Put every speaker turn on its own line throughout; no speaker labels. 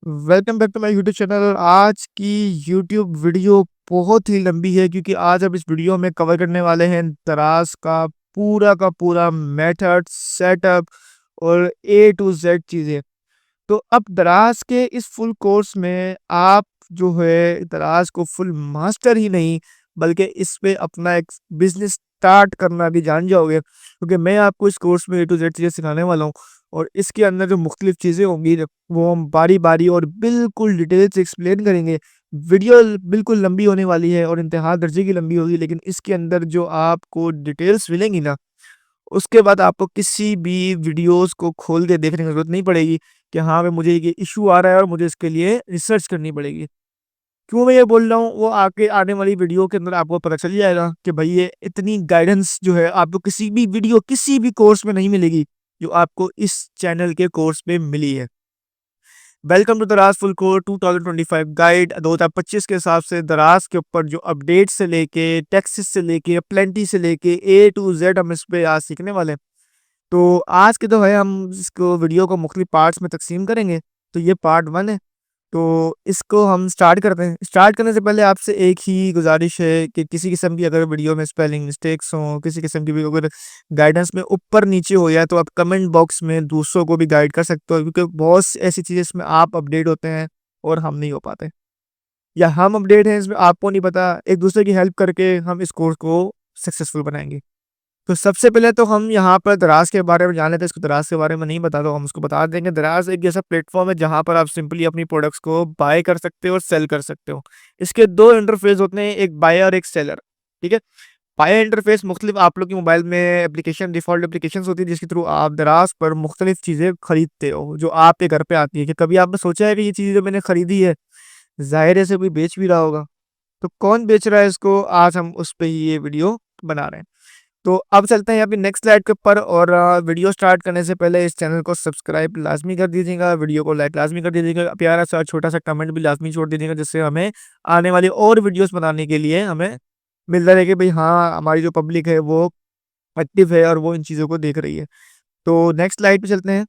Welcome back to my YouTube channel. और आज की यूट्यूब वीडियो बहुत ही लंबी है क्योंकि आज हम इस वीडियो में कवर करने वाले हैं दराज का पूरा मेथड सेटअप और ए टू जेड चीज़ें। तो अब दराज के इस फुल कोर्स में आप जो है दराज को फुल मास्टर ही नहीं बल्कि इस पे अपना एक बिजनेस स्टार्ट करना भी जान जाओगे, क्योंकि मैं आपको इस कोर्स में ए टू जेड चीज़ें सिखाने वाला हूँ। और इसके अंदर जो मुख्तलिफ चीज़ें होंगी वो हम बारी बारी और बिल्कुल डिटेल से एक्सप्लेन करेंगे। वीडियो बिल्कुल लंबी होने वाली है और इंतहा दर्जे की लंबी होगी, लेकिन इसके अंदर जो आपको डिटेल्स मिलेंगी ना, उसके बाद आपको किसी भी वीडियोस को खोल के देखने की ज़रूरत नहीं पड़ेगी कि हाँ भाई मुझे ये इश्यू आ रहा है और मुझे इसके लिए रिसर्च करनी पड़ेगी। क्यों मैं ये बोल रहा हूँ वो आगे आने वाली वीडियो के अंदर आपको पता चल जाएगा कि भाई ये इतनी गाइडेंस जो है आपको किसी भी वीडियो किसी भी कोर्स में नहीं मिलेगी जो आपको इस चैनल के कोर्स में मिली है। वेलकम टू दराज फुल कोर्स 2025 गाइड 2025 के हिसाब से दराज के ऊपर जो अपडेट से लेके टैक्सेस से लेके प्लेंटी से लेके ए टू जेड हम इस पे आज सीखने वाले हैं। तो आज के जो है हम इसको वीडियो को मुख्तलिफ पार्ट्स में तकसीम करेंगे। तो ये पार्ट 1 है। तो इसको हम स्टार्ट करते हैं। स्टार्ट करने से पहले आपसे एक ही गुज़ारिश है कि किसी किस्म की अगर वीडियो में स्पेलिंग मिस्टेक्स हों, किसी किस्म की भी अगर गाइडेंस में ऊपर-नीचे हो जाए तो आप कमेंट बॉक्स में दूसरों को भी गाइड कर सकते हो, क्योंकि बहुत सी ऐसी चीज़ें इसमें आप अपडेट होते हैं और हम नहीं हो पाते। या हम अपडेट हैं इसमें आपको नहीं पता, एक-दूसरे की हेल्प करके हम इस कोर्स को सक्सेसफुल बनाएँगे। तो सबसे पहले तो हम यहाँ पर दराज के बारे में जान लेते हैं। इसको दराज के बारे में नहीं पता तो हम उसको बता देंगे। दराज एक ऐसा प्लेटफॉर्म है जहाँ पर आप सिंपली अपनी प्रोडक्ट्स को बाय कर सकते हो और सेल कर सकते हो। इसके दो इंटरफेस होते हैं, एक बायर और एक सेलर। ठीक है। बायर इंटरफेस मुख्तलिफ आप लोग के मोबाइल में एप्लीकेशन डिफॉल्ट एप्लीकेशन होती है जिसके थ्रू आप दराज पर मुख्तलिफ चीज़ें खरीदते हो जो आपके घर पे आती है। कि कभी आपने सोचा है कि ये चीज़ जो मैंने खरीदी है ज़ाहिर है से कोई बेच भी रहा होगा। तो कौन बेच रहा है इसको, आज हम उस पे ही ये वीडियो बना रहे हैं। तो अब चलते हैं यहाँ पे नेक्स्ट स्लाइड के ऊपर। और वीडियो स्टार्ट करने से पहले इस चैनल को सब्सक्राइब लाजमी कर दीजिएगा, वीडियो को लाइक लाजमी कर दीजिएगा, प्यारा सा छोटा सा कमेंट भी लाजमी छोड़ दीजिएगा, जिससे हमें आने वाली और वीडियोस बनाने के लिए हमें मिलता रहे कि भाई हाँ हमारी जो पब्लिक है वो एक्टिव है और वो इन चीज़ों को देख रही है। तो नेक्स्ट स्लाइड पे चलते हैं।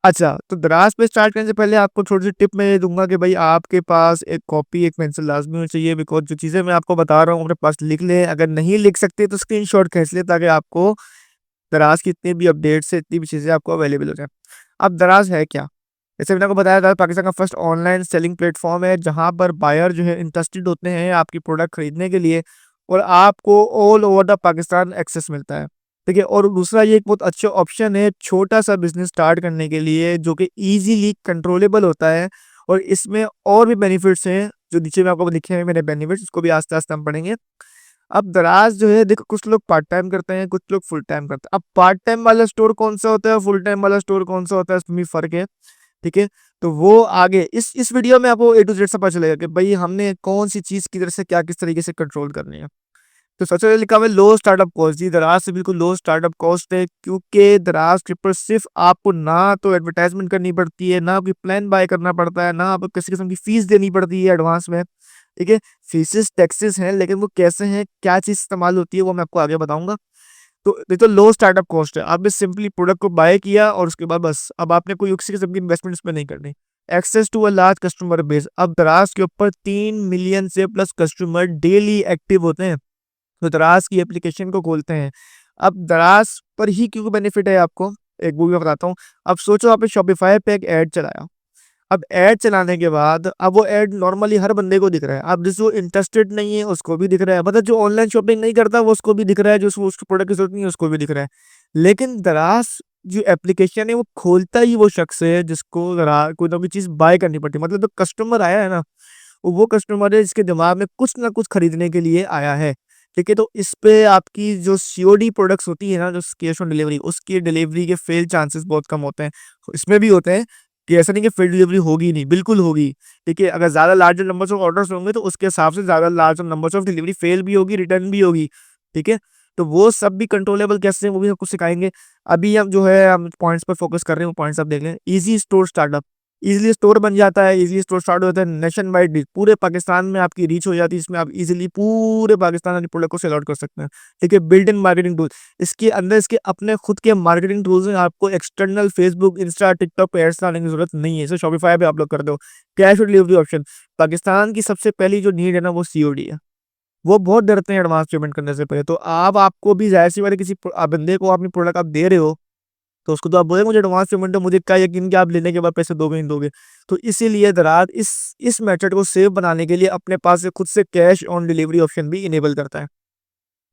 अच्छा, तो दराज पे स्टार्ट करने से पहले आपको थोड़ी-सी टिप मैं ये दूँगा कि भई आपके पास एक कॉपी, एक पेंसिल लाज़मी होनी चाहिए, बिकॉज़ जो चीज़ें मैं आपको बता रहा हूँ अपने पास लिख लें, अगर नहीं लिख सकते तो स्क्रीनशॉट खींच लें ताकि आपको दराज की इतनी भी अपडेट्स है, इतनी भी चीज़ें आपको अवेलेबल हो जाएँ। अब दराज है क्या? जैसे मैंने आपको बताया था, पाकिस्तान का फर्स्ट ऑनलाइन सेलिंग प्लेटफ़ॉर्म है जहाँ पर बायर जो है इंटरेस्टेड होते हैं आपकी प्रोडक्ट खरीदने के लिए और आपको all over the Pakistan access मिलता है। ठीक है? और दूसरा ये एक बहुत अच्छा ऑप्शन है छोटा-सा बिज़नेस स्टार्ट करने के लिए जो कि ईज़िली कंट्रोलेबल होता है। और इसमें और भी बेनिफिट्स हैं जो नीचे में आपको लिखे हैं मैंने बेनिफिट्स, उसको भी आस्ते-आस्ते हम पढ़ेंगे। अब दराज जो है देखो, कुछ लोग पार्ट टाइम करते हैं, कुछ लोग फुल टाइम करते हैं। अब पार्ट टाइम वाला स्टोर कौन-सा होता है, फुल टाइम वाला स्टोर कौन-सा होता है, इसमें भी फ़र्क है। ठीक है? तो वो आगे इस वीडियो में आपको ए टू ज़ेड सब पता चलेगा कि भई हमने कौन-सी चीज़ किधर से क्या किस तरीके से कंट्रोल करनी है। तो सबसे पहले लिखा हुआ है लो स्टार्टअप कॉस्ट। जी, दराज से बिल्कुल लो स्टार्टअप कॉस्ट है, क्योंकि दराज के ऊपर सिर्फ़ आपको ना तो एडवर्टाइज़मेंट करनी पड़ती है, ना कोई प्लान बाय करना पड़ता है, ना आपको किसी किस्म की फ़ीस देनी पड़ती है एडवांस में। ठीक है? फ़ीसेस, टैक्सेस हैं, लेकिन वो कैसे हैं, क्या चीज़ इस्तेमाल होती है वो मैं आपको आगे बताऊँगा। तो ये तो लो स्टार्टअप कॉस्ट है। आपने सिंपली प्रोडक्ट को बाय किया और उसके बाद बस अब आपने कोई किसी किस्म की इन्वेस्टमेंट इसमें नहीं करनी। Access to a large customer base. अब दराज के ऊपर 3 मिलियन से प्लस कस्टमर डेली एक्टिव होते हैं। तो दराज की एप्लीकेशन को खोलते हैं। अब दराज पर ही क्यों बेनिफिट है आपको, एक वो भी मैं बताता हूँ। अब सोचो आपने शॉपिफ़ाई पे एक ऐड चलाया। अब ऐड चलाने के बाद अब वो ऐड नॉर्मली हर बंदे को दिख रहा है। अब जो इंटरेस्टेड नहीं है उसको भी दिख रहा है। मतलब जो ऑनलाइन शॉपिंग नहीं करता वो उसको भी दिख रहा है, जो उसको उसको प्रोडक्ट की ज़रूरत नहीं है उसको भी दिख रहा है। लेकिन दराज जो एप्लीकेशन है वो खोलता ही वो शख्स है जिसको दरा कोई ना कोई चीज़ बाय करनी पड़ती है। मतलब जो कस्टमर आया है ना, वो कस्टमर है जिसके दिमाग में कुछ ना कुछ खरीदने के लिए आया है। ठीक है? तो इस पे आपकी जो सीओडी प्रोडक्ट्स होती है ना, जो कैश ऑन डिलीवरी, उसकी डिलीवरी के फेल चांसेस बहुत कम होते हैं। इसमें भी होते हैं कि ऐसा नहीं कि फ्री डिलीवरी होगी ही नहीं, बिल्कुल होगी। ठीक है? अगर ज़्यादा लार्जर नंबर्स ऑफ ऑर्डर्स होंगे तो उसके हिसाब से ज़्यादा larger numbers of delivery fail भी होगी, रिटर्न भी होगी। ठीक है? तो वो सब भी कंट्रोलेबल कैसे हैं वो भी आपको सिखाएँगे। अभी हम जो है हम पॉइंट्स पर फोकस कर रहे हैं, वो पॉइंट्स आप देख लें। Easy store startup. Easily store बन जाता है, इजीली स्टोर स्टार्ट हो जाता है, नेशन वाइड पूरे पाकिस्तान में आपकी रीच हो जाती है, इसमें आप इजीली पूरे पाकिस्तान में प्रोडक्ट को सेल आउट कर सकते हैं। ठीक है, बिल्ट इन मार्केटिंग टूल, इसके अंदर इसके अपने खुद के मार्केटिंग टूल्स हैं, आपको एक्सटर्नल फेसबुक, इंस्टा, टिकटॉक पे एड्स डालने की जरूरत नहीं है, इसे शॉपिफाई पे आप लोग कर दो। Cash on delivery option, Pakistan की सबसे पहली जो नीड है ना वो सीओडी है, वो बहुत डरते हैं एडवांस पेमेंट करने से पहले। तो आप आपको भी जाहिर सी बात है, किसी बंदे को अपनी प्रोडक्ट आप दे रहे हो तो उसको तो आप बोले मुझे एडवांस पेमेंट है, मुझे क्या यकीन कि आप लेने के बाद पैसे दोगे नहीं दोगे। तो इसीलिए दराज इस मेथड को सेव बनाने के लिए अपने पास से खुद से कैश ऑन डिलीवरी ऑप्शन भी इनेबल करता है।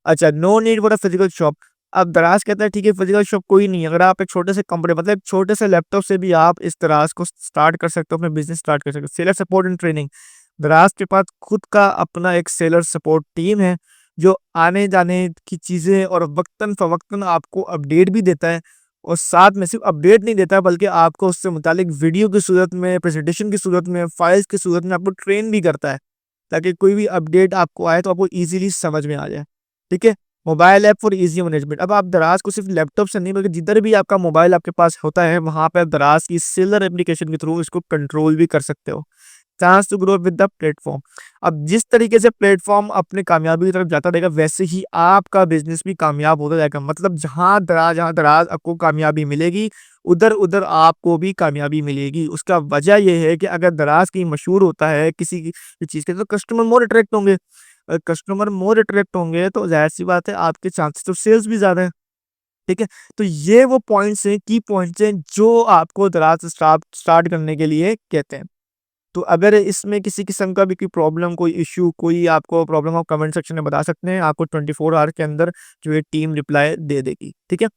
अच्छा, no need for a physical shop. अब दराज कहता है ठीक है फिजिकल शॉप कोई नहीं, अगर आप एक छोटे से कंपनी मतलब एक छोटे से लैपटॉप से भी आप इस दराज को स्टार्ट कर सकते हो, अपने बिजनेस स्टार्ट कर सकते हो। सेलर सपोर्ट एंड ट्रेनिंग, दराज के पास खुद का अपना एक सेलर सपोर्ट टीम है जो आने जाने की चीजें और वक्तन फवक्तन आपको अपडेट भी देता है, और साथ में सिर्फ अपडेट नहीं देता है बल्कि आपको उससे मुतालिक वीडियो की सूरत में, प्रेजेंटेशन की सूरत में, फाइल्स की सूरत में आपको ट्रेन भी करता है, ताकि कोई भी अपडेट आपको आए तो आपको इजीली समझ में आ जाए। ठीक है, mobile app for easy management, अब आप दराज को सिर्फ लैपटॉप से नहीं बल्कि जिधर भी आपका मोबाइल आपके पास होता है वहां पे आप दराज की सेलर एप्लीकेशन के थ्रू इसको कंट्रोल भी कर सकते हो। Chance to grow with the platform, अब जिस तरीके से प्लेटफॉर्म अपने कामयाबी की तरफ जाता रहेगा वैसे ही आपका बिजनेस भी कामयाब होता जाएगा। मतलब जहां दराज आपको कामयाबी मिलेगी उधर उधर आपको भी कामयाबी मिलेगी। उसका वजह यह है कि अगर दराज कहीं मशहूर होता है किसी की चीज के तो कस्टमर मोर अट्रैक्ट होंगे, कस्टमर मोर अट्रैक्ट होंगे तो जाहिर सी बात है आपके चांसेस तो सेल्स भी ज्यादा है। ठीक है, तो ये वो पॉइंट्स हैं, की पॉइंट्स हैं जो आपको दराज स्टार्ट करने के लिए कहते हैं। तो अगर इसमें किसी किस्म का भी कोई प्रॉब्लम, कोई इश्यू, कोई आपको प्रॉब्लम, आप कमेंट सेक्शन में बता सकते हैं, आपको 24 आवर के अंदर जो है टीम रिप्लाई दे देगी। ठीक है,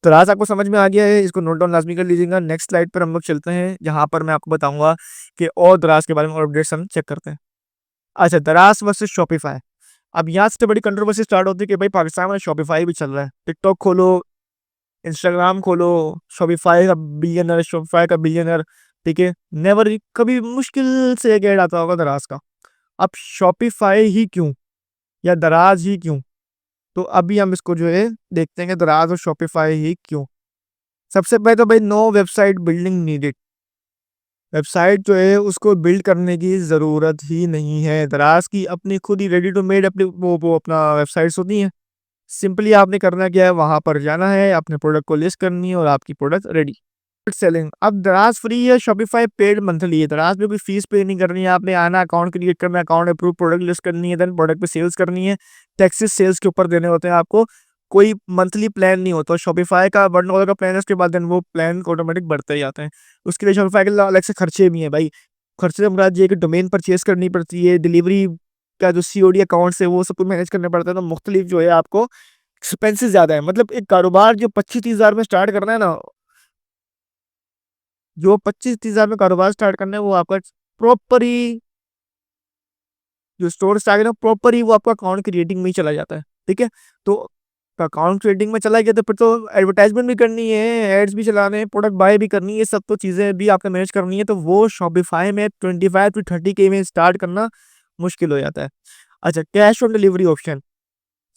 तो राज आपको समझ में आ गया है, इसको नोट डाउन लाजमी कर लीजिएगा। नेक्स्ट स्लाइड पर हम लोग चलते हैं जहां पर मैं आपको बताऊंगा कि और दराज के बारे में और अपडेट्स हम चेक करते हैं। अच्छा, दराज वर्सेस शॉपिफाई, अब यहाँ से बड़ी कंट्रोवर्सी स्टार्ट होती है कि भाई पाकिस्तान में शॉपिफाई भी चल रहा है, टिकटॉक खोलो, इंस्टाग्राम खोलो, शॉपिफाई का बिलियनर। ठीक है, नेवर, कभी मुश्किल से एक ऐड आता होगा दराज का। अब शॉपिफाई ही क्यों या दराज ही क्यों, तो अभी हम इसको जो है देखते हैं कि दराज और शॉपिफाई ही क्यों। सबसे पहले तो भाई no website building needed, website जो है उसको बिल्ड करने की ज़रूरत ही नहीं है। दराज की अपनी खुद ही रेडी टू मेड अपनी वो अपना वेबसाइट्स होती हैं। सिंपली आपने करना क्या है, वहां पर जाना है, अपने प्रोडक्ट को लिस्ट करनी है और आपकी प्रोडक्ट रेडी। सेलिंग, अब दराज फ्री है, शॉपिफाई पेड मंथली है। दराज में कोई फीस पे नहीं करनी है, आपने आना, अकाउंट क्रिएट करना, अकाउंट अप्रूव, प्रोडक्ट लिस्ट करनी है, देन प्रोडक्ट पे सेल्स करनी है, टैक्सेस सेल्स के ऊपर देने होते हैं आपको। कोई मंथली प्लान नहीं होता। शॉपिफाई का $1 का प्लान है, उसके बाद देन वो प्लान ऑटोमेटिक बढ़ते ही जाते हैं। उसके लिए शॉपिफाई के लिए अलग से खर्चे भी हैं भाई। खर्चे से मुराद ये कि डोमेन परचेज करनी पड़ती है, डिलीवरी का जो सीओडी अकाउंट है वो सब कुछ मैनेज करना पड़ता है, तो मुख्तलिफ जो है आपको एक्सपेंसेस ज्यादा है। मतलब एक कारोबार जो 25-30 हज़ार में स्टार्ट करना है ना, जो 25-30 हज़ार में कारोबार स्टार्ट करना है वो आपका प्रॉपर ही जो स्टोर स्टार्ट है प्रॉपर ही वो आपका अकाउंट क्रिएटिंग में ही चला जाता है। ठीक है, तो अकाउंट क्रिएटिंग में चला गया तो फिर तो एडवर्टाइजमेंट भी करनी है, एड्स भी चलाने हैं, प्रोडक्ट बाय भी करनी है, सब तो चीजें भी आपने मैनेज करनी है, तो वो शॉपिफाई में 25 to 30 K में स्टार्ट करना मुश्किल हो जाता है। अच्छा, cash on delivery option,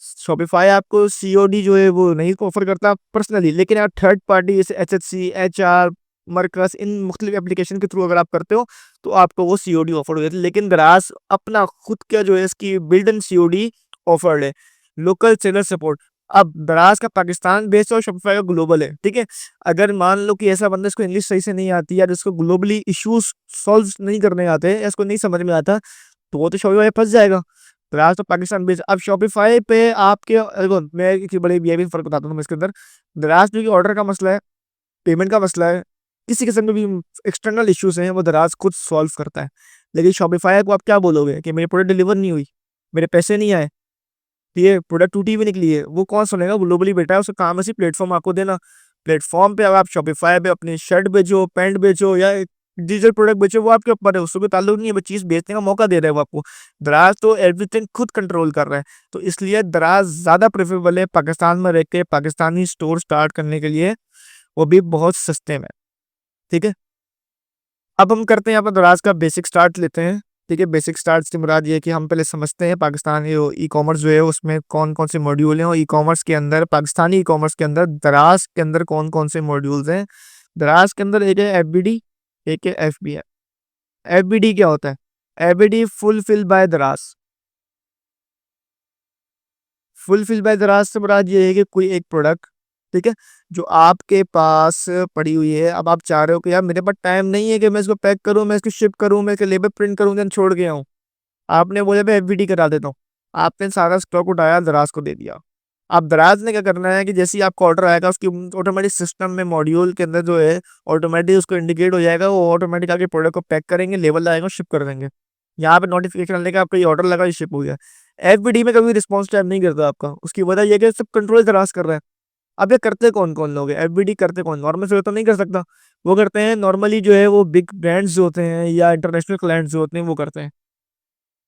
Shopify आपको सीओडी जो है वो नहीं ऑफर करता पर्सनली, लेकिन आप थर्ड पार्टी जैसे एचएचसी, एचआर, मरकस, इन मुख्तलिफ एप्लीकेशन के थ्रू अगर आप करते हो तो आपको वो सीओडी ऑफर हो जाती है। लेकिन दराज अपना खुद का जो है इसकी बिल्ड इन सीओडी ऑफर्ड है। लोकल सेलर सपोर्ट, अब दराज का पाकिस्तान बेस्ड और शॉपिफाई का ग्लोबल है। ठीक है, अगर मान लो कि ऐसा बंदा इसको इंग्लिश सही से नहीं आती या जिसको ग्लोबली इश्यूज सॉल्व नहीं करने आते या इसको नहीं समझ में आता तो वो तो शॉपिफाई फंस जाएगा। दराज तो पाकिस्तान बेस्ड। अब शॉपिफाई पे आपके देखो, मैं एक बड़े ये भी फर्क बताता हूँ इसके अंदर। दराज जो कि ऑर्डर का मसला है, पेमेंट का मसला है, किसी किस्म के भी एक्सटर्नल इश्यूज हैं वो दराज खुद सॉल्व करता है। लेकिन शॉपिफाई को आप क्या बोलोगे कि मेरी प्रोडक्ट डिलीवर नहीं हुई, मेरे पैसे नहीं आए, ये प्रोडक्ट टूटी हुई निकली है, वो कौन सुनेगा? ग्लोबली बेटा है, उसका काम है सिर्फ प्लेटफॉर्म आपको देना। प्लेटफॉर्म पे अगर आप शॉपिफाई पे अपनी शर्ट बेचो, पैंट बेचो या डिजिटल प्रोडक्ट बेचो, वो आपके ऊपर है, उससे कोई ताल्लुक नहीं है, वो चीज बेचने का मौका दे रहा है वो आपको। दराज तो एवरीथिंग खुद कंट्रोल कर रहा है, तो इसलिए दराज ज्यादा प्रेफरेबल है पाकिस्तान में रह के पाकिस्तानी स्टोर स्टार्ट करने के लिए, वो भी बहुत सस्ते में। ठीक है, अब हम करते हैं यहाँ पर दराज का बेसिक स्टार्ट लेते हैं। ठीक है, बेसिक स्टार्ट से मुराद ये है कि हम पहले समझते हैं पाकिस्तानी ई कॉमर्स जो है उसमें कौन कौन से मॉड्यूल हैं, और ई कॉमर्स के अंदर, पाकिस्तानी ई कॉमर्स के अंदर दराज के अंदर कौन कौन से मॉड्यूल्स हैं। दराज के अंदर एक है एफबीडी, ठीक है, FBM। FBD क्या होता है? FBD फुलफिल बाय दराज। फुलफिल बाय दराज से मुराद ये है कि कोई एक प्रोडक्ट, ठीक है, जो आपके पास पड़ी हुई है, अब आप चाह रहे हो कि यार मेरे पास टाइम नहीं है कि मैं इसको पैक करूं, मैं इसको शिप करूं, मैं इसके लेबर प्रिंट करूं, देन छोड़ के आऊं। आपने बोला मैं FBD करा देता हूँ। आपने सारा स्टॉक उठाया, दराज को दे दिया। अब दराज ने क्या करना है कि जैसे ही आपका ऑर्डर आएगा, उसकी ऑटोमेटिक सिस्टम में मॉड्यूल के अंदर जो है ऑटोमेटिक उसको इंडिकेट हो जाएगा, वो ऑटोमेटिक आके प्रोडक्ट को पैक करेंगे, लेवल आएगा, शिप कर देंगे। यहाँ पे नोटिफिकेशन आने का आपका ये ऑर्डर लगा, ये शिप हो गया। FBD में कभी रिस्पॉन्स टाइम नहीं करता आपका, उसकी वजह यह है कि सब कंट्रोल दराज कर रहा है। अब ये करते कौन कौन लोग हैं? FBD करते कौन? नॉर्मल से तो नहीं कर सकता। वो करते हैं नॉर्मली जो है वो बिग ब्रांड्स जो होते हैं या इंटरनेशनल क्लाइंट्स जो होते हैं वो करते हैं।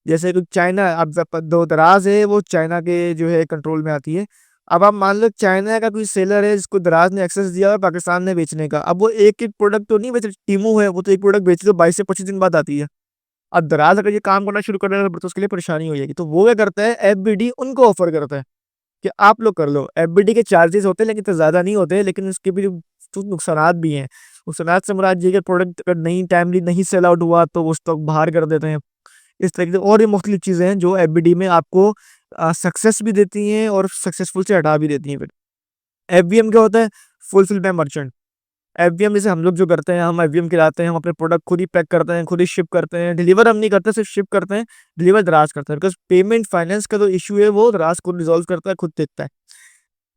जैसे कि चाइना, अब दो दराज है वो चाइना के जो है कंट्रोल में आती है। अब आप मान लो चाइना का कोई सेलर है जिसको दराज ने एक्सेस दिया है पाकिस्तान में बेचने का, अब वो एक एक प्रोडक्ट तो नहीं बेच रही, टीमू है वो तो एक प्रोडक्ट बेची तो 22 से 25 दिन बाद आती है। अब दराज अगर ये काम करना शुरू कर रहा है तो उसके लिए परेशानी हो जाएगी, तो वो क्या करता है, FBD उनको ऑफर करता है कि आप लोग कर लो। FBD के चार्जेस होते हैं लेकिन इतना ज्यादा नहीं होते, लेकिन उसके भी कुछ नुकसानात भी हैं। नुकसानात से मुराद ये कि प्रोडक्ट अगर नहीं टाइमली नहीं सेल आउट हुआ तो वो स्टॉक बाहर कर देते हैं। इस तरीके से और भी मुख्तलिफ चीज़ें हैं जो FBD में आपको सक्सेस भी देती हैं और सक्सेसफुल से हटा भी देती हैं। फिर FBM क्या होता है? Fulfil bye merchant. FBM जैसे हम लोग जो करते हैं, हम FBM खिलाते हैं, हम अपने प्रोडक्ट खुद ही पैक करते हैं, खुद ही शिप करते हैं, डिलीवर हम नहीं करते, सिर्फ शिप करते हैं। डिलीवर दराज करता है, बिकॉज पेमेंट फाइनेंस का जो इशू है वो दराज खुद रिजॉल्व करता है, खुद देखता है।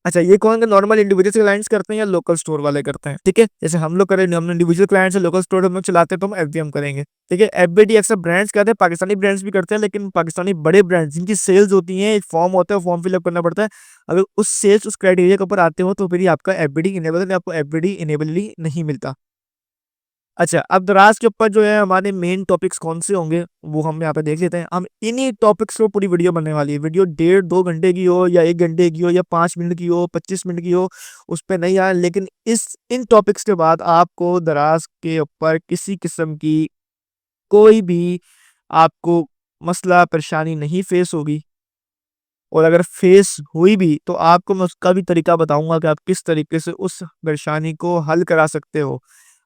अच्छा, ये कौन के नॉर्मल इंडिविजुअल क्लाइंट्स करते हैं या लोकल स्टोर वाले करते हैं? ठीक है, जैसे हम लोग करें, हम इंडिविजुअल क्लाइंट्स है, लोकल स्टोर हम लोग चलाते हैं तो हम FBM करेंगे। ठीक है, FBD अक्सर ब्रांड्स कहते हैं, पाकिस्तानी ब्रांड्स भी करते हैं, लेकिन पाकिस्तानी बड़े ब्रांड्स जिनकी सेल्स होती है, एक फॉर्म होता है, फॉर्म फिलअप करना पड़ता है। अगर उस सेल्स उस क्राइटेरिया के ऊपर आते हो तो फिर ही आपका FBD इनेबल है, आपको FBD इनेबल नहीं मिलता। अच्छा, अब दराज के ऊपर जो है हमारे मेन टॉपिक्स कौन से होंगे वो हम यहाँ पे देख लेते हैं। हम इन्हीं टॉपिक्स पर पूरी वीडियो बनने वाली है। वीडियो 1.5-2 घंटे की हो या 1 घंटे की हो या 5 मिनट की हो 25 मिनट की हो, उस पर नहीं आया, लेकिन इस इन टॉपिक्स के बाद आपको दराज के ऊपर किसी किस्म की कोई भी आपको मसला परेशानी नहीं फेस होगी। और अगर फेस हुई भी तो आपको मैं उसका भी तरीका बताऊंगा कि आप किस तरीके से उस परेशानी को हल करा सकते हो।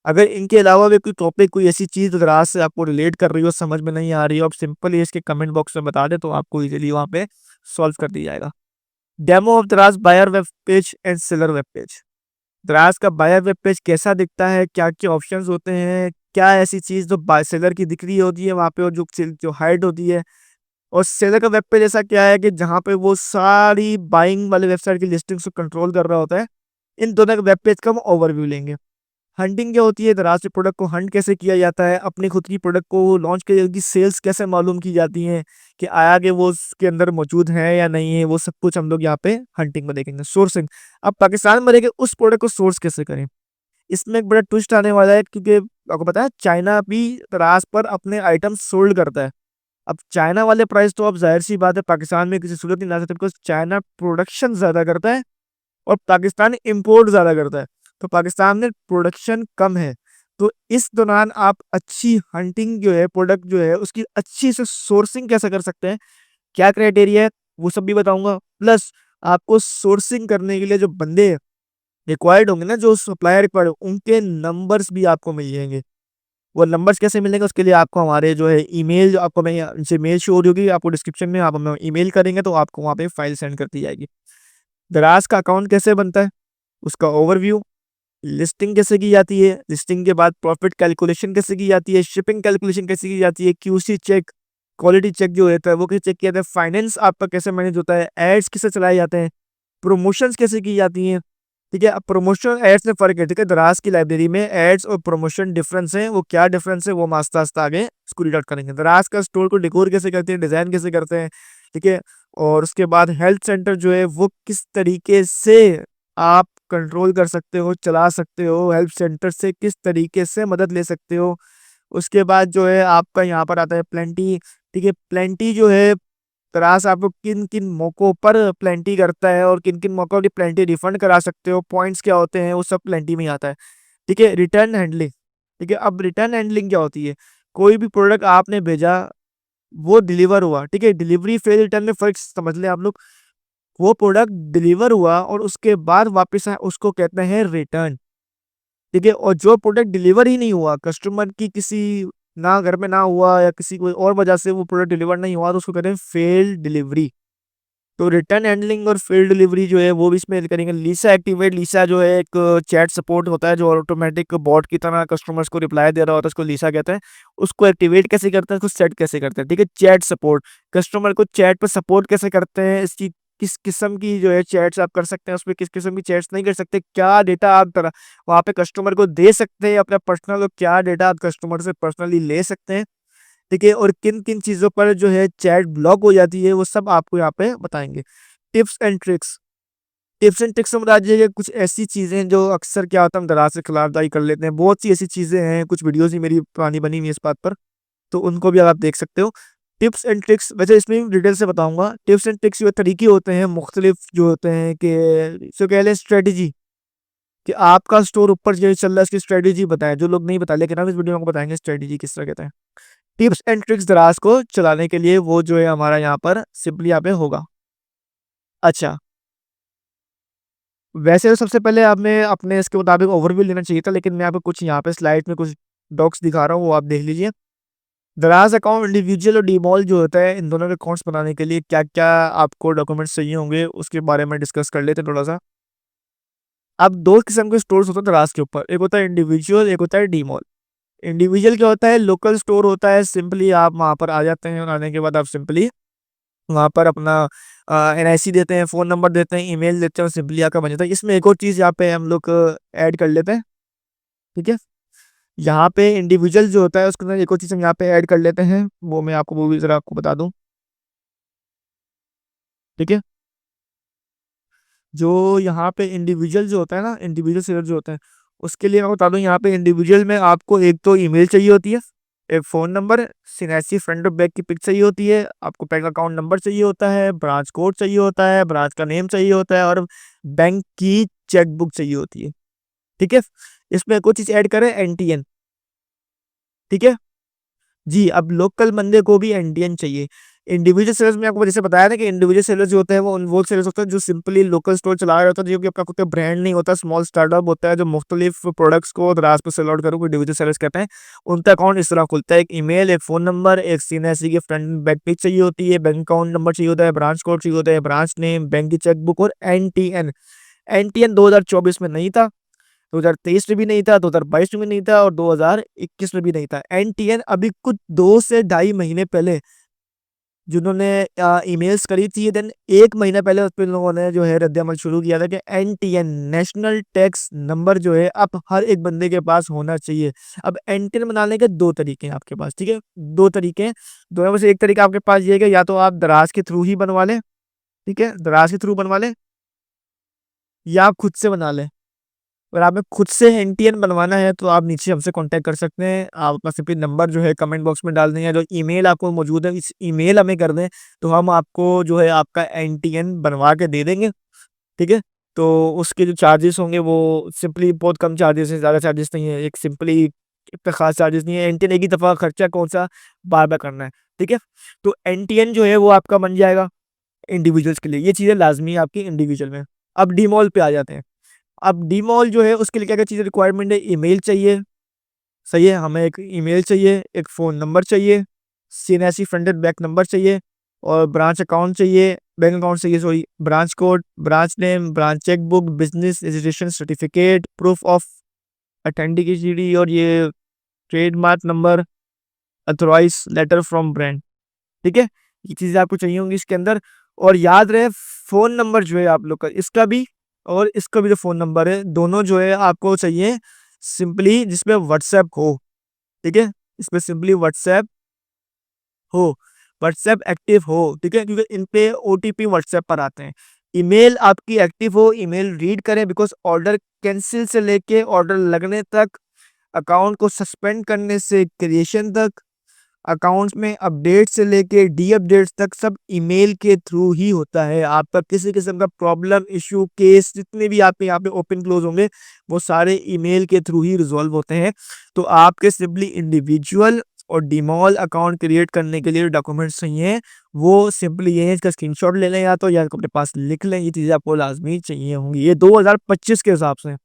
अगर इनके अलावा भी कोई टॉपिक, कोई ऐसी चीज़ दराज से आपको रिलेट कर रही हो, समझ में नहीं आ रही हो, आप सिंपली इसके कमेंट बॉक्स में बता दें तो आपको इजीली वहाँ पे सॉल्व कर दिया जाएगा। Demo of Daraz buyer web page and seller web page. Daraz का बायर वेब पेज कैसा दिखता है, क्या क्या ऑप्शंस होते हैं, क्या ऐसी चीज़ जो बाय सेलर की दिख रही होती है वहाँ पे और जो हाइड होती है, और सेलर का वेब पेज ऐसा क्या है कि जहाँ पे वो सारी बाइंग वाले वेबसाइट की लिस्टिंग्स को कंट्रोल कर रहा होता है। इन दोनों के वेब पेज का हम ओवरव्यू लेंगे। हंटिंग क्या होती है, दराज से प्रोडक्ट को हंट कैसे किया जाता है, अपनी खुद की प्रोडक्ट को लॉन्च के की सेल्स कैसे मालूम की जाती हैं कि आया कि वो उसके अंदर मौजूद है या नहीं है, वो सब कुछ हम लोग यहाँ पे हंटिंग में देखेंगे। सोर्सिंग, अब पाकिस्तान में रहेंगे उस प्रोडक्ट को सोर्स कैसे करें। इसमें एक बड़ा ट्विस्ट आने वाला है क्योंकि आपको पता है चाइना भी दराज पर अपने आइटम सोल्ड करता है। अब चाइना वाले प्राइस तो अब जाहिर सी बात है पाकिस्तान में किसी सूरत नहीं ला सकते, बिकॉज चाइना प्रोडक्शन ज्यादा करता है और पाकिस्तान इंपोर्ट ज्यादा करता है, तो पाकिस्तान में प्रोडक्शन कम है। तो इस दौरान आप अच्छी हंटिंग जो है, प्रोडक्ट जो है उसकी अच्छी से सोर्सिंग कैसे कर सकते हैं, क्या क्राइटेरिया है, वो सब भी बताऊंगा। प्लस आपको सोर्सिंग करने के लिए जो बंदे रिक्वायर्ड होंगे ना, जो सप्लायर रिक्वायर्ड, उनके नंबर्स भी आपको मिल जाएंगे। वो नंबर्स कैसे मिलेंगे उसके लिए आपको हमारे जो है ईमेल, जो आपको मैं उनसे मेल शो हो रही होगी आपको डिस्क्रिप्शन में, आप हमें ईमेल करेंगे तो आपको वहाँ पे फाइल सेंड कर दी जाएगी। दराज का अकाउंट कैसे बनता है, उसका ओवरव्यू, लिस्टिंग कैसे की जाती है, लिस्टिंग के बाद प्रॉफिट कैलकुलेशन कैसे की जाती है, शिपिंग कैलकुलेशन कैसे की जाती है, QC चेक, क्वालिटी चेक जो होता है वो कैसे चेक किया जाता है, फाइनेंस आपका कैसे मैनेज होता है, एड्स कैसे चलाए जाते हैं, प्रमोशंस कैसे की जाती हैं। ठीक है, अब प्रमोशन एड्स में फर्क है। ठीक है, दराज की लाइब्रेरी में एड्स और प्रमोशन डिफरेंस है, वो क्या डिफरेंस है वो हम आस्ता आस्ता आगे इसको रीड आउट करेंगे। दराज का स्टोर को डिकोर कैसे करते हैं, डिजाइन कैसे करते हैं। ठीक है, और उसके बाद हेल्थ सेंटर जो है वो किस तरीके से आप कंट्रोल कर सकते हो, चला सकते हो, हेल्थ सेंटर से किस तरीके से मदद ले सकते हो। उसके बाद जो है आपका यहाँ पर आता है प्लेंटी। ठीक है, प्लेंटी जो है तराश आपको किन किन मौकों पर प्लेंटी करता है और किन किन मौकों की प्लेंटी रिफंड करा सकते हो, पॉइंट्स क्या होते हैं, वो सब प्लेंटी में ही आता है। ठीक है, रिटर्न हैंडलिंग। ठीक है, अब रिटर्न हैंडलिंग क्या होती है, कोई भी प्रोडक्ट आपने भेजा, वो डिलीवर हुआ, ठीक है, डिलीवरी फेल रिटर्न में फर्क समझ लें आप लोग। वो प्रोडक्ट डिलीवर हुआ और उसके बाद वापस आया उसको कहते हैं रिटर्न। ठीक है। और जो प्रोडक्ट डिलीवर ही नहीं हुआ, कस्टमर की किसी ना घर में ना हुआ या किसी कोई और वजह से वो प्रोडक्ट डिलीवर नहीं हुआ, तो उसको कहते हैं फेल डिलीवरी। तो रिटर्न हैंडलिंग और फील्ड डिलीवरी जो है वो भी इसमें करेंगे। लीसा एक्टिवेट, लीसा जो है एक चैट सपोर्ट होता है जो ऑटोमेटिक बॉट की तरह कस्टमर्स को रिप्लाई दे रहा होता है, उसको लीसा कहते हैं। उसको एक्टिवेट कैसे करते हैं, उसको सेट कैसे करते हैं, ठीक है। चैट सपोर्ट, कस्टमर को चैट पर सपोर्ट कैसे करते हैं, इसकी किस किस्म की जो है चैट्स आप कर सकते हैं, उसमें किस किस्म की चैट्स नहीं कर सकते, क्या डेटा आप तरह वहाँ पे कस्टमर को दे सकते हैं अपना पर्सनल, और क्या डेटा आप कस्टमर से पर्सनली ले सकते हैं, ठीक है। और किन किन चीज़ों पर जो है चैट ब्लॉक हो जाती है, वो सब आपको यहाँ पे बताएंगे। Tips and tricks, tips and tricks में बता दीजिए कुछ ऐसी चीज़ें हैं जो अक्सर क्या होता है हम दराज से खिलाफदारी कर लेते हैं। बहुत सी ऐसी चीज़ें हैं, कुछ वीडियोस ही मेरी पुरानी बनी हुई है इस बात पर, तो उनको भी आप देख सकते हो। टिप्स एंड ट्रिक्स वैसे इसमें भी डिटेल से बताऊंगा। टिप्स एंड ट्रिक्स जो तरीके होते हैं मुख्तलिफ जो होते हैं कि जो कह लें स्ट्रेटजी, कि आपका स्टोर ऊपर जो चल रहा है इसकी स्ट्रेटजी बताएं, जो लोग नहीं बता, लेकिन हम इस वीडियो में आपको बताएंगे स्ट्रेटजी किस तरह कहते हैं। टिप्स एंड ट्रिक्स दराज को चलाने के लिए वो जो है हमारा यहाँ पर सिंपली यहाँ पे होगा। अच्छा, वैसे तो सबसे पहले आपने अपने इसके मुताबिक ओवरव्यू लेना चाहिए था, लेकिन मैं आपको कुछ यहाँ पे स्लाइड में कुछ डॉक्स दिखा रहा हूँ, वो आप देख लीजिए। दराज अकाउंट इंडिविजुअल और डीमॉल जो होता है, इन दोनों के अकाउंट्स बनाने के लिए क्या क्या आपको डॉक्यूमेंट्स चाहिए होंगे उसके बारे में डिस्कस कर लेते हैं थोड़ा सा। अब दो किस्म के स्टोर्स होते हैं दराज के ऊपर, एक होता है इंडिविजुअल, एक होता है डीमॉल। इंडिविजुअल क्या होता है, लोकल स्टोर होता है, सिंपली आप वहाँ पर आ जाते हैं और आने के बाद आप सिंपली वहाँ पर अपना एनआईसी देते हैं, फ़ोन नंबर देते हैं, ईमेल देते हैं और सिंपली आपका बन जाता है। इसमें एक और चीज़ यहाँ पे हम लोग ऐड कर लेते हैं, ठीक है। यहाँ पे इंडिविजुअल जो होता है उसके अंदर एक और चीज़ हम यहाँ पे ऐड कर लेते हैं, वो मैं आपको वो भी ज़रा आपको बता दूँ, ठीक है। जो यहाँ पे इंडिविजुअल जो होता है ना, इंडिविजुअल सेलर जो होता है, उसके लिए मैं बता दूँ, यहाँ पे इंडिविजुअल में आपको एक तो ईमेल चाहिए होती है, एक फ़ोन नंबर, सिनेसी फ्रंट और बैक की पिक चाहिए होती है, आपको बैंक अकाउंट नंबर चाहिए होता है, ब्रांच कोड चाहिए होता है, ब्रांच का नेम चाहिए होता है और बैंक की चेकबुक चाहिए होती है, ठीक है। इसमें कुछ चीज़ ऐड करें, एनटीएन, ठीक है। जी, अब लोकल बंदे को भी एनटीएन चाहिए। इंडिविजुअल सेलर्स में आपको जैसे बताया ना कि इंडिविजुअल सेलर्स जो होते हैं वो सेलर्स होते हैं जो सिंपली लोकल स्टोर चला रहे होता है, जो कि अपना खुद का ब्रांड नहीं होता, स्मॉल स्टार्टअप होता है जो मुख्तलिफ प्रोडक्ट्स को दराज पे सेल आउट करो, इंडिविजुअल सेलर्स कहते हैं। उनका अकाउंट इस तरह खुलता है, एक ईमेल, एक फ़ोन नंबर, एक सीएनएसी की फ्रंट बैक पेज चाहिए होती है, बैंक अकाउंट नंबर चाहिए होता है, ब्रांच कोड चाहिए होता है, ब्रांच नेम, बैंक की चेकबुक और एनटीएन। एनटीएन 2024 में नहीं था, 2023 में भी नहीं था, 2022 में भी नहीं था और 2021 में भी नहीं था। एनटीएन अभी कुछ 2 से ढाई महीने पहले जिन्होंने ईमेल्स करी थी, देन 1 महीना पहले उस पे इन लोगों ने जो है रद्द-ए-अमल शुरू किया था कि एनटीएन नेशनल टैक्स नंबर जो है अब हर एक बंदे के पास होना चाहिए। अब एनटीएन बनाने के 2 तरीके हैं आपके पास, ठीक है? 2 तरीके हैं, दोनों में से एक तरीका आपके पास ये है कि या तो आप दराज के थ्रू ही बनवा लें, ठीक है? दराज के थ्रू बनवा लें या आप खुद से बना लें। अगर आपने खुद से एनटीएन बनवाना है तो आप नीचे हमसे कांटेक्ट कर सकते हैं। आप अपना सिंपली नंबर जो है कमेंट बॉक्स में डाल दें या जो ईमेल आपको मौजूद है इस ईमेल हमें कर दें, तो हम आपको जो है आपका एनटीएन बनवा के दे देंगे, ठीक है। तो उसके जो चार्जेस होंगे वो सिंपली बहुत कम चार्जेस हैं, ज़्यादा चार्जेस नहीं है, एक सिंपली इतना खास चार्जेस नहीं है। एनटीएन एक ही दफ़ा खर्चा कौन सा बार बार करना है, ठीक है। तो एनटीएन जो है वो आपका बन जाएगा इंडिविजुअल्स के लिए, ये चीज़ें लाजमी है आपकी इंडिविजुअल में। अब डीमॉल पे आ जाते हैं। अब डीमॉल जो है उसके लिए क्या-क्या चीज़ें रिक्वायरमेंट है, ईमेल चाहिए, सही है, हमें एक ईमेल चाहिए, एक फ़ोन नंबर चाहिए, CNIC front and back number चाहिए और ब्रांच अकाउंट चाहिए, बैंक अकाउंट चाहिए sorry, branch code, branch name, branch chequebook, business registration certificate, proof of authenticity और ये trademark number, authorise letter from brand, ठीक है? ये चीज़ें आपको चाहिए होंगी इसके अंदर। और याद रहे फ़ोन नंबर जो है आप लोग का इसका भी और इसका भी जो फ़ोन नंबर है, दोनों जो है आपको चाहिए सिंपली जिसमें व्हाट्सएप हो, ठीक है? इसमें सिंपली व्हाट्सएप हो, व्हाट्सएप एक्टिव हो, ठीक है? क्योंकि इन पे ओटीपी व्हाट्सएप पर आते हैं। ईमेल आपकी एक्टिव हो, ईमेल रीड करें बिकॉज़ ऑर्डर कैंसल से लेके ऑर्डर लगने तक, अकाउंट को सस्पेंड करने से क्रिएशन तक, अकाउंट्स में अपडेट से लेके डी अपडेट्स तक सब ईमेल के थ्रू ही होता है। आपका किसी किस्म का प्रॉब्लम, इश्यू, केस जितने भी आपके यहाँ पे ओपन क्लोज होंगे, वो सारे ईमेल के थ्रू ही रिजॉल्व होते हैं। तो आपके सिंपली इंडिविजुअल और डीमॉल अकाउंट क्रिएट करने के लिए डॉक्यूमेंट्स चाहिए, वो सिंपली ये है, इसका स्क्रीनशॉट ले लें या तो या अपने पास लिख लें, ये चीज़ें आपको लाज़मी चाहिए होंगी। ये 2025 के हिसाब से।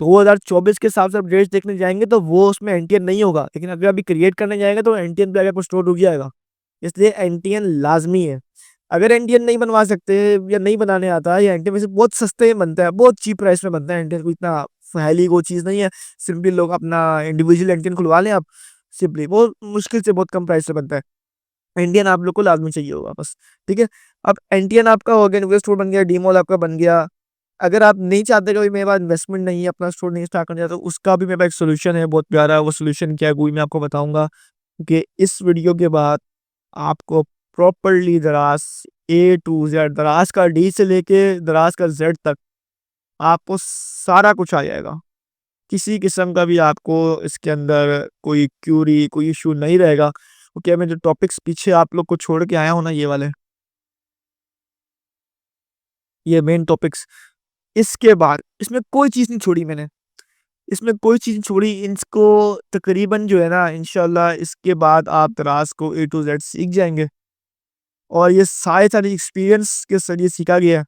2024 के हिसाब से अपडेट्स देखने जाएंगे तो वो उसमें एनटीएन नहीं होगा, लेकिन अगर अभी क्रिएट करने जाएंगे तो एनटीएन पे आगे स्टोर हो जाएगा। इसलिए एनटीएन लाजमी है। अगर एनटीएन नहीं बनवा सकते या नहीं बनाने आता, या एनटीएन वैसे बहुत सस्ते में बनता है, बहुत चीप प्राइस में बनता है एनटीएन, को इतना हैली वो चीज़ नहीं है। सिंपली लोग अपना इंडिविजुअल एनटीएन खुलवा लें आप, सिंपली बहुत मुश्किल से बहुत कम प्राइस से बनता है। इंडियन आप लोग को लाजमी चाहिए होगा बस। ठीक है, अब एनटीएन आपका हो गया, इन्वेस्ट स्टोर बन गया, डीमॉल आपका बन गया। अगर आप नहीं चाहते कि भाई मेरे पास इन्वेस्टमेंट नहीं है, अपना स्टोर नहीं स्टार्ट करना चाहते, तो उसका भी मेरे पास एक सोल्यूशन है बहुत प्यारा। वो सोल्यूशन क्या है वो भी मैं आपको बताऊंगा, क्योंकि इस वीडियो के बाद आपको प्रॉपरली दराज A to Z, दराज का डी से लेके दराज का जेड तक आपको सारा कुछ आ जाएगा। किसी किस्म का भी आपको इसके अंदर कोई क्यूरी, कोई इशू नहीं रहेगा। ओके, मैं जो टॉपिक्स पीछे आप लोग को छोड़ के आया हूँ ना, ये वाले, ये मेन टॉपिक्स, इसके बाद इसमें कोई चीज़ नहीं छोड़ी मैंने, इसमें कोई चीज़ नहीं छोड़ी। इनको तकरीबन जो है ना, इंशाल्लाह इसके बाद आप दराज को A to Z सीख जाएंगे, और ये सारे एक्सपीरियंस के जरिए सीखा गया है।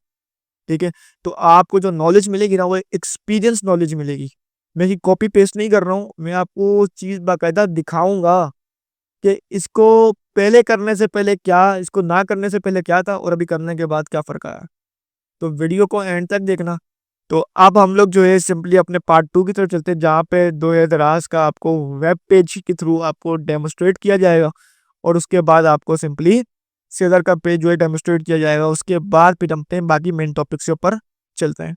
ठीक है, तो आपको जो नॉलेज मिलेगी ना, वो एक्सपीरियंस नॉलेज मिलेगी। मैं ये कॉपी पेस्ट नहीं कर रहा हूँ, मैं आपको चीज़ बाकायदा दिखाऊंगा कि इसको पहले करने से पहले क्या, इसको ना करने से पहले क्या था, और अभी करने के बाद क्या फ़र्क आया। तो वीडियो को एंड तक देखना। तो अब हम लोग जो है सिंपली अपने पार्ट 2 की तरफ चलते हैं, जहाँ पे दो दराज का आपको वेब पेज के थ्रू आपको डेमोस्ट्रेट किया जाएगा, और उसके बाद आपको सिंपली सेलर का पेज जो है डेमोस्ट्रेट किया जाएगा। उसके बाद फिर हम बाकी मेन टॉपिक्स के ऊपर चलते हैं।